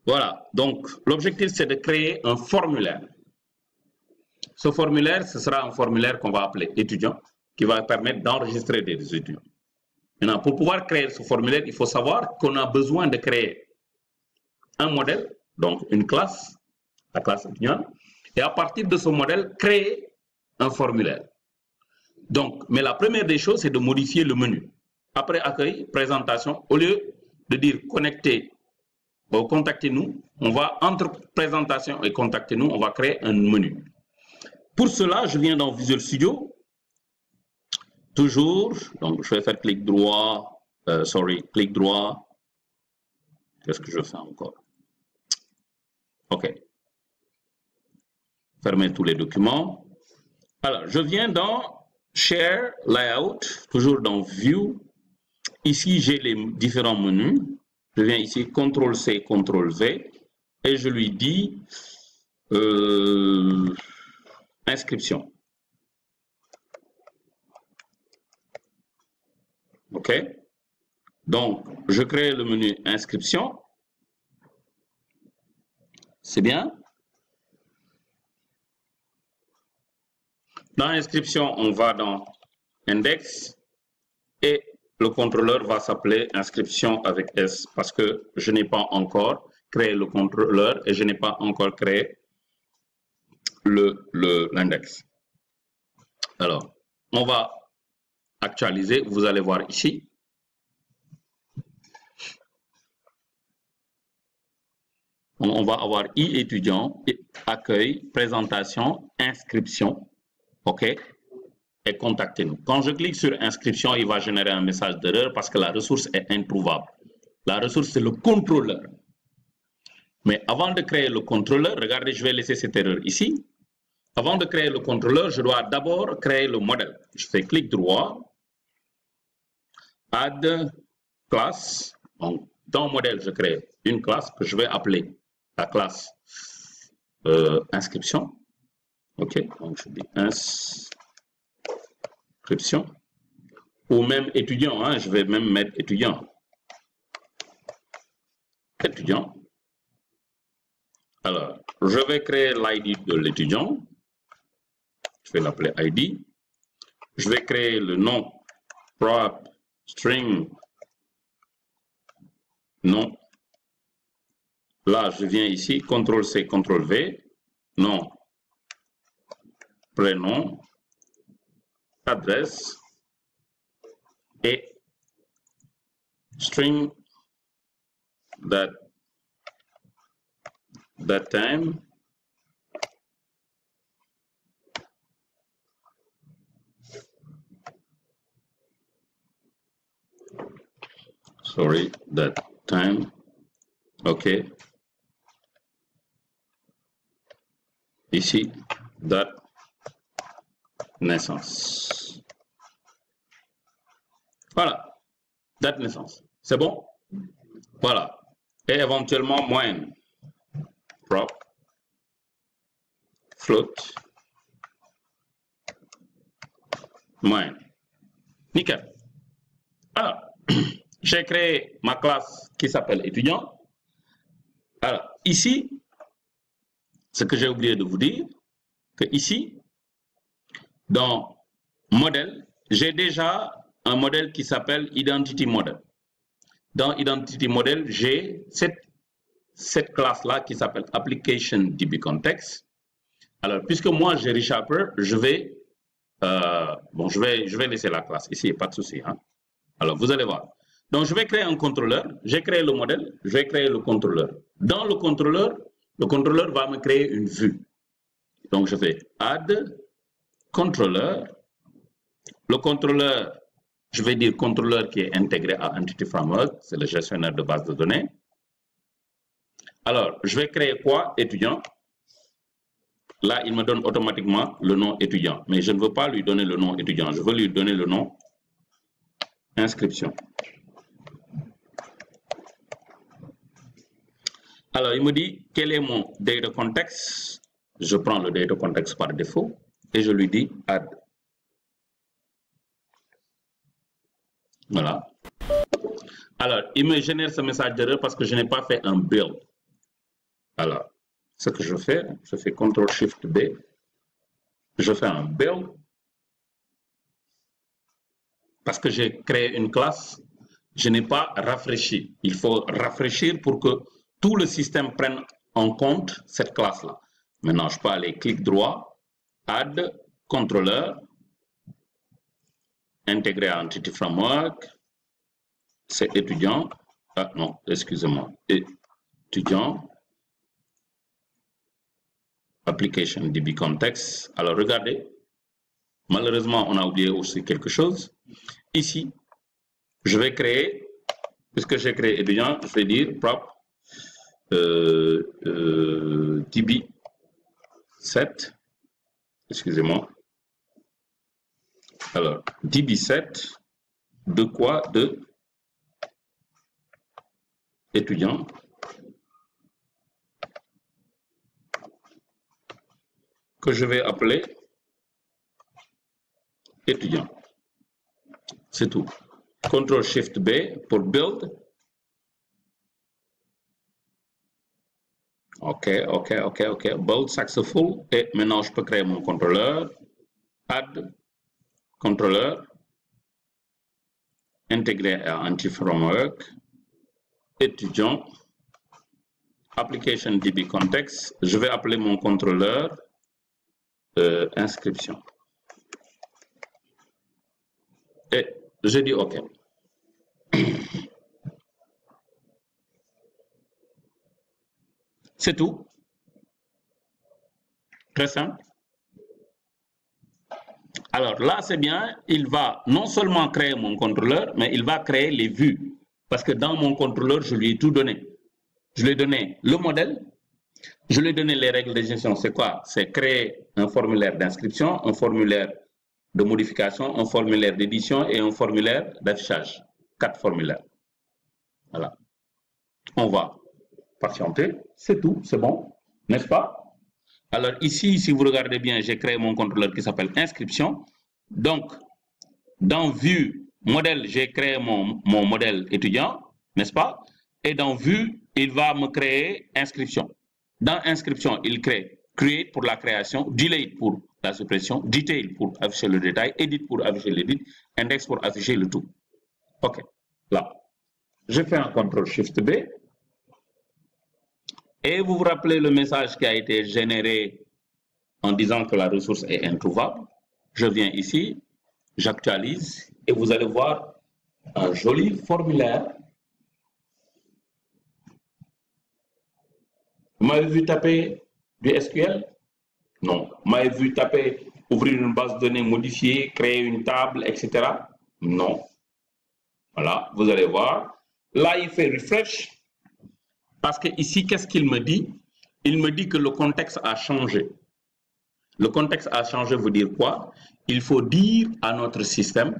Voilà, donc l'objectif c'est de créer un formulaire. Ce formulaire, ce sera un formulaire qu'on va appeler étudiant, qui va permettre d'enregistrer des étudiants. Maintenant, pour pouvoir créer ce formulaire, il faut savoir qu'on a besoin de créer un modèle, donc une classe, la classe étudiante, et à partir de ce modèle, créer un formulaire. Donc, mais la première des choses, c'est de modifier le menu. Après accueil, présentation, au lieu de dire connecter, contactez-nous, on va entre présentation et contactez-nous, on va créer un menu. Pour cela, je viens dans Visual Studio. Toujours, donc je vais faire clic droit, clic droit. Qu'est-ce que je fais encore? OK. Fermer tous les documents. Alors, je viens dans Share, Layout, toujours dans View. Ici, j'ai les différents menus. Je viens ici, CTRL-C, CTRL-V, et je lui dis inscription. OK? Donc, je crée le menu inscription. C'est bien. Dans inscription, on va dans index et le contrôleur va s'appeler inscription avec S parce que je n'ai pas encore créé le contrôleur et je n'ai pas encore créé l'index. Alors, on va actualiser. Vous allez voir ici. On va avoir e-étudiant, accueil, présentation, inscription. OK? Et contactez-nous. Quand je clique sur inscription, il va générer un message d'erreur parce que la ressource est introuvable. La ressource, c'est le contrôleur. Mais avant de créer le contrôleur, regardez, je vais laisser cette erreur ici. Avant de créer le contrôleur, je dois d'abord créer le modèle. Je fais clic droit, add classe. Donc, dans modèle, je crée une classe que je vais appeler la classe inscription. OK, donc je dis inscription. Ou même étudiant, hein, je vais même mettre étudiant. Étudiant. Alors, je vais créer l'ID de l'étudiant. Je vais l'appeler ID. Je vais créer le nom prop string nom. Là, je viens ici, CTRL-C, CTRL-V, nom, prénom, adresse et string that time sorry, that time. OK. Ici, date naissance. Voilà, date naissance. C'est bon? Voilà. Et éventuellement, moyenne. Prop. Float. Moyenne. Nickel. Alors, j'ai créé ma classe qui s'appelle étudiant. Alors, ici, ce que j'ai oublié de vous dire, que ici, dans modèle, j'ai déjà un modèle qui s'appelle Identity Model. Dans Identity Model, j'ai cette classe-là qui s'appelle Application DB Context. Alors, puisque moi, j'ai ReSharper, je vais laisser la classe. Ici, il n'y a pas de souci. Hein? Alors, vous allez voir. Donc, je vais créer un contrôleur. J'ai créé le modèle. Je vais créer le contrôleur. Dans le contrôleur va me créer une vue. Donc, je fais add contrôleur. Le contrôleur, je vais dire contrôleur qui est intégré à Entity Framework. C'est le gestionnaire de base de données. Alors, je vais créer quoi? Étudiant. Là, il me donne automatiquement le nom étudiant. Mais je ne veux pas lui donner le nom étudiant. Je veux lui donner le nom inscription. Alors, il me dit, quel est mon data context? Je prends le data context par défaut et je lui dis add. Voilà. Alors, il me génère ce message d'erreur parce que je n'ai pas fait un build. Alors, ce que je fais CTRL-SHIFT-B, je fais un build, parce que j'ai créé une classe, je n'ai pas rafraîchi. Il faut rafraîchir pour que tout le système prenne en compte cette classe-là. Maintenant, je peux aller clic droit, Add, Contrôleur, Intégrer à Entity Framework, c'est étudiant, ah non, excusez-moi, étudiant, Application DB Context. Alors, regardez, malheureusement, on a oublié aussi quelque chose. Ici, je vais créer, puisque j'ai créé étudiant, je vais dire prop DB7, excusez-moi. Alors, DB7, de quoi? De étudiant. Que je vais appeler étudiant. C'est tout. CTRL-SHIFT-B pour build. OK. Build successful. Et maintenant, je peux créer mon contrôleur. Add contrôleur. Intégrer à Anti-Framework. Étudiant. Application DB Context. Je vais appeler mon contrôleur inscription. Et je dis OK. C'est tout. Très simple. Alors là, c'est bien. Il va non seulement créer mon contrôleur, mais il va créer les vues. Parce que dans mon contrôleur, je lui ai tout donné. Je lui ai donné le modèle. Je lui ai donné les règles de gestion. C'est quoi? C'est créer un formulaire d'inscription, un formulaire de modification, un formulaire d'édition et un formulaire d'affichage. 4 formulaires. Voilà. On va patienter. C'est tout. C'est bon. N'est-ce pas? Alors ici, si vous regardez bien, j'ai créé mon contrôleur qui s'appelle inscription. Donc, dans vue modèle, j'ai créé mon modèle étudiant, n'est-ce pas? Et dans vue, il va me créer inscription. Dans inscription, il crée create pour la création, delete pour la suppression, detail pour afficher le détail, edit pour afficher l'édit, index pour afficher le tout. OK. Là, je fais un CTRL-SHIFT-B. Et vous vous rappelez le message qui a été généré en disant que la ressource est introuvable. Je viens ici, j'actualise et vous allez voir un joli formulaire. Vous m'avez vu taper du SQL? Non. Vous m'avez vu taper, ouvrir une base de données, modifier, créer une table, etc. Non. Voilà, vous allez voir. Là, il fait refresh. Parce que ici, qu'est-ce qu'il me dit? Il me dit que le contexte a changé. Le contexte a changé veut dire quoi? Il faut dire à notre système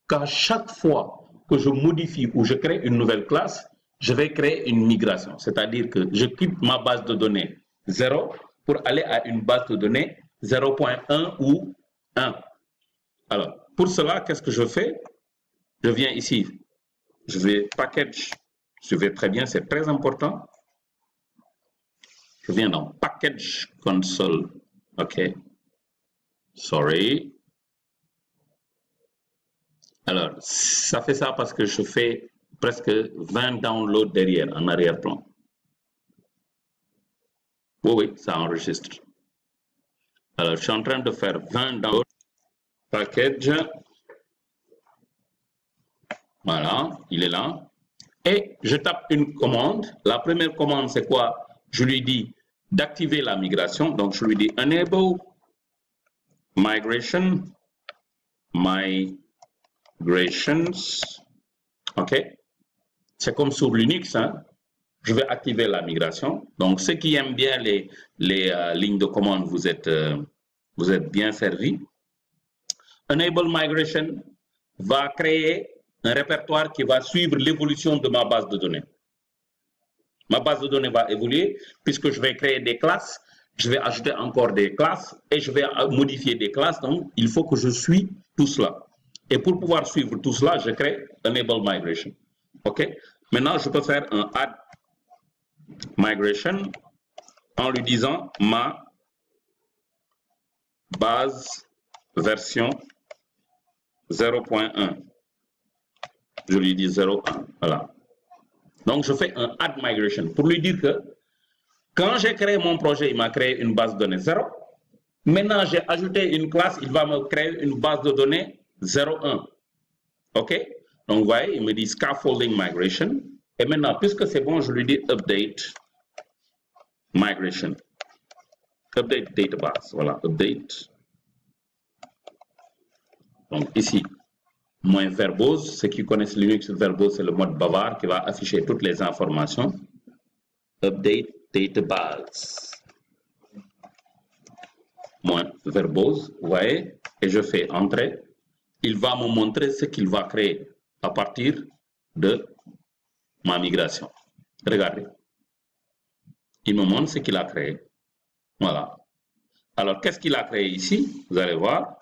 qu'à chaque fois que je modifie ou je crée une nouvelle classe, je vais créer une migration. C'est-à-dire que je quitte ma base de données 0 pour aller à une base de données 0.1 ou 1. Alors, pour cela, qu'est-ce que je fais? Je viens ici, je vais package, je vais très bien, c'est très important. Je viens dans Package Console. OK. Sorry. Alors, ça fait ça parce que je fais presque 20 downloads derrière, en arrière-plan. Oui, ça enregistre. Alors, je suis en train de faire 20 downloads. Package. Voilà, il est là. Et je tape une commande. La première commande, c'est quoi? Je lui dis d'activer la migration. Donc, je lui dis Enable Migrations. OK. C'est comme sur Linux. Hein? Je vais activer la migration. Donc, ceux qui aiment bien les lignes de commande, vous êtes bien servis. Enable Migration va créer un répertoire qui va suivre l'évolution de ma base de données. Ma base de données va évoluer puisque je vais créer des classes, je vais ajouter encore des classes et je vais modifier des classes. Donc, il faut que je suive tout cela. Et pour pouvoir suivre tout cela, je crée Enable Migration. OK? Maintenant, je peux faire un Add Migration. en lui disant ma base version 0.1. Je lui dis 0.1. Voilà. Donc, je fais un add migration pour lui dire que quand j'ai créé mon projet, il m'a créé une base de données 0. Maintenant, j'ai ajouté une classe, il va me créer une base de données 0.1. OK? Donc, vous voyez, il me dit scaffolding migration. Et maintenant, puisque c'est bon, je lui dis update migration. Update database. Voilà, update. Donc, ici, moins verbose. Ceux qui connaissent Linux, verbose, c'est le mode bavard qui va afficher toutes les informations. Update database. Moins verbose, vous voyez, et je fais entrer. Il va me montrer ce qu'il va créer à partir de ma migration. Regardez. Il me montre ce qu'il a créé. Voilà. Alors, qu'est-ce qu'il a créé ici? Vous allez voir.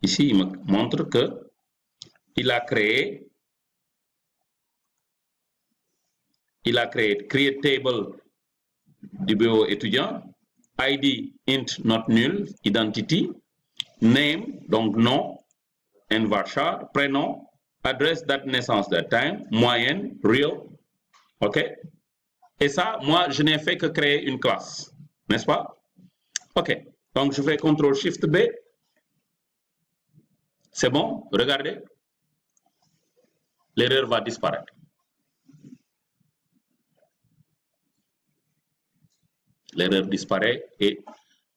Ici, il me montre que il a créé create table du bureau étudiant, ID int not null, identity, name, donc nom, and varchar, prénom, adresse, date de naissance, date time, moyenne, real, ok? Et ça, moi, je n'ai fait que créer une classe, n'est-ce pas? Ok, donc je fais CTRL-SHIFT-B. C'est bon, regardez. L'erreur va disparaître. L'erreur disparaît et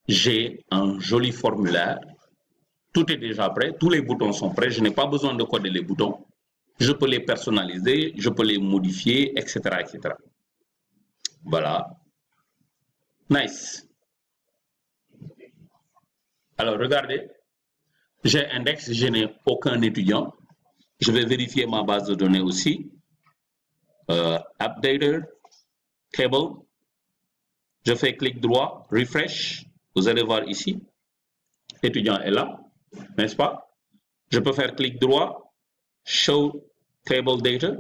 j'ai un joli formulaire. Tout est déjà prêt, tous les boutons sont prêts, je n'ai pas besoin de coder les boutons. Je peux les personnaliser, je peux les modifier, etc., etc. Voilà. Nice. Alors, regardez. J'ai index, je n'ai aucun étudiant. Je vais vérifier ma base de données aussi. Updater, table. Je fais clic droit, refresh. Vous allez voir ici. Étudiant est là, n'est-ce pas? Je peux faire clic droit, show table data.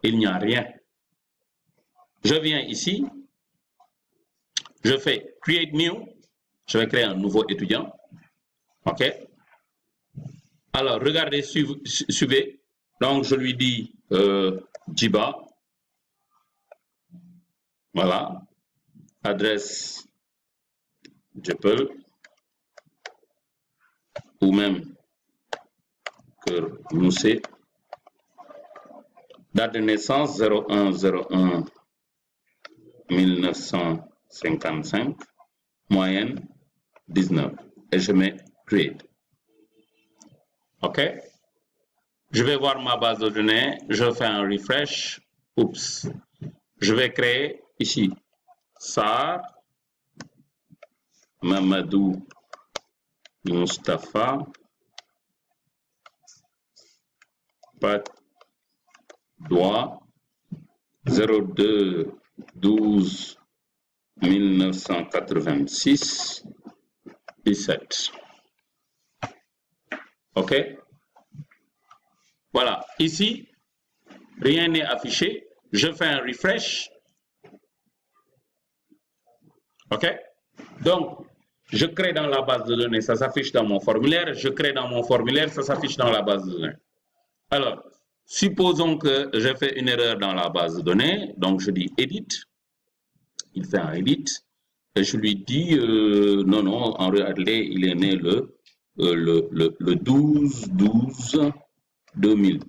Il n'y a rien. Je viens ici. Je fais create new. Je vais créer un nouveau étudiant. OK? Alors, regardez, suivez. Donc, je lui dis Jiba. Voilà. Adresse Jepel. Ou même que nous c'est. Date de naissance 01 1955. Moyenne 19. Et je mets create. OK? Je vais voir ma base de données. Je fais un refresh. Oups. Je vais créer ici Sar Mamadou Mustafa Pat Doigt 02 12 1986 17. OK? Voilà. Ici, rien n'est affiché. Je fais un refresh. OK? Donc, je crée dans la base de données, ça s'affiche dans mon formulaire. Je crée dans mon formulaire, ça s'affiche dans la base de données. Alors, supposons que j'ai fait une erreur dans la base de données. Donc, je dis edit. Il fait un edit. Et je lui dis, non, non, en réalité, il est né le 12-12-2000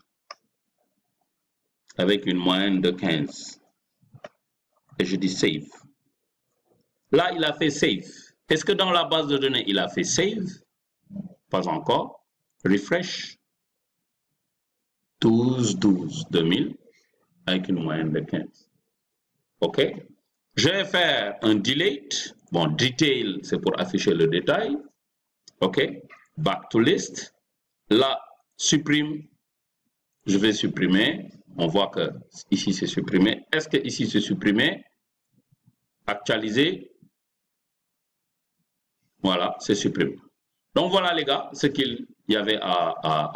avec une moyenne de 15. Et je dis save. Là, il a fait save. Est-ce que dans la base de données, il a fait save? Pas encore. Refresh. 12-12-2000 avec une moyenne de 15. OK? Je vais faire un delete. Bon, detail, c'est pour afficher le détail. OK? Back to list. Là, supprime. Je vais supprimer. On voit que ici, c'est supprimé. Est-ce que ici, c'est supprimé? Actualiser. Voilà, c'est supprimé. Donc, voilà, les gars, ce qu'il y avait à